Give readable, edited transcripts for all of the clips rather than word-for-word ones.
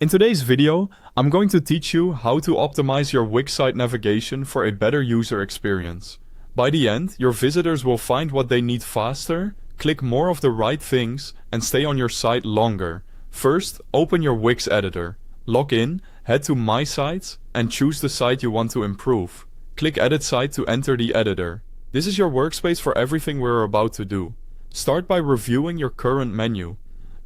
In today's video, I'm going to teach you how to optimize your Wix site navigation for a better user experience. By the end, your visitors will find what they need faster, click more of the right things, and stay on your site longer. First, open your Wix editor. Log in, head to My Sites, and choose the site you want to improve. Click Edit Site to enter the editor. This is your workspace for everything we're about to do. Start by reviewing your current menu.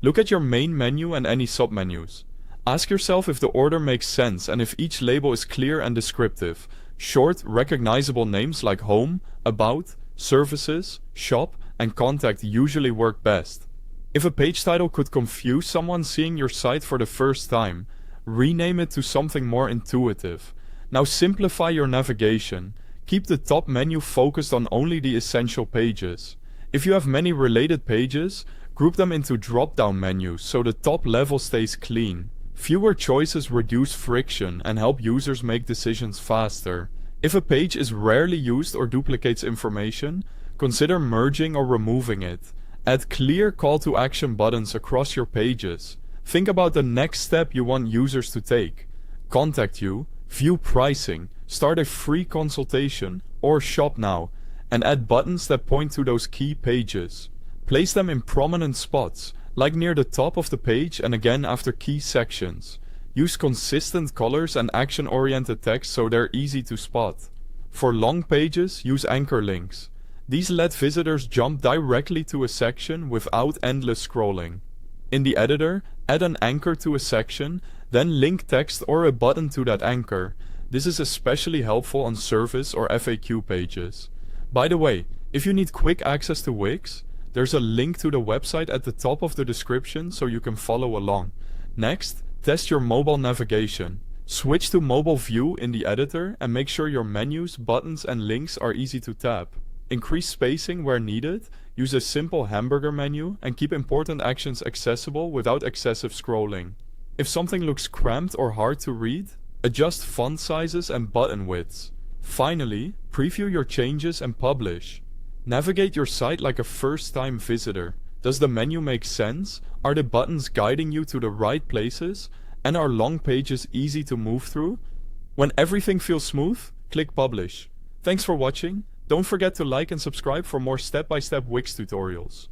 Look at your main menu and any submenus. Ask yourself if the order makes sense and if each label is clear and descriptive. Short, recognizable names like Home, About, Services, Shop, and Contact usually work best. If a page title could confuse someone seeing your site for the first time, rename it to something more intuitive. Now simplify your navigation. Keep the top menu focused on only the essential pages. If you have many related pages, group them into drop-down menus so the top level stays clean. Fewer choices reduce friction and help users make decisions faster. If a page is rarely used or duplicates information, consider merging or removing it. Add clear call to action buttons across your pages. Think about the next step you want users to take. Contact you, view pricing, start a free consultation, or shop now, and add buttons that point to those key pages. Place them in prominent spots, like near the top of the page and again after key sections. Use consistent colors and action-oriented text so they're easy to spot. For long pages, use anchor links. These let visitors jump directly to a section without endless scrolling. In the editor, add an anchor to a section, then link text or a button to that anchor. This is especially helpful on service or FAQ pages. By the way, if you need quick access to Wix, there's a link to the website at the top of the description so you can follow along. Next, test your mobile navigation. Switch to mobile view in the editor and make sure your menus, buttons, and links are easy to tap. Increase spacing where needed, use a simple hamburger menu, and keep important actions accessible without excessive scrolling. If something looks cramped or hard to read, adjust font sizes and button widths. Finally, preview your changes and publish. Navigate your site like a first-time visitor. Does the menu make sense? Are the buttons guiding you to the right places? And are long pages easy to move through? When everything feels smooth, click Publish. Thanks for watching. Don't forget to like and subscribe for more step-by-step Wix tutorials.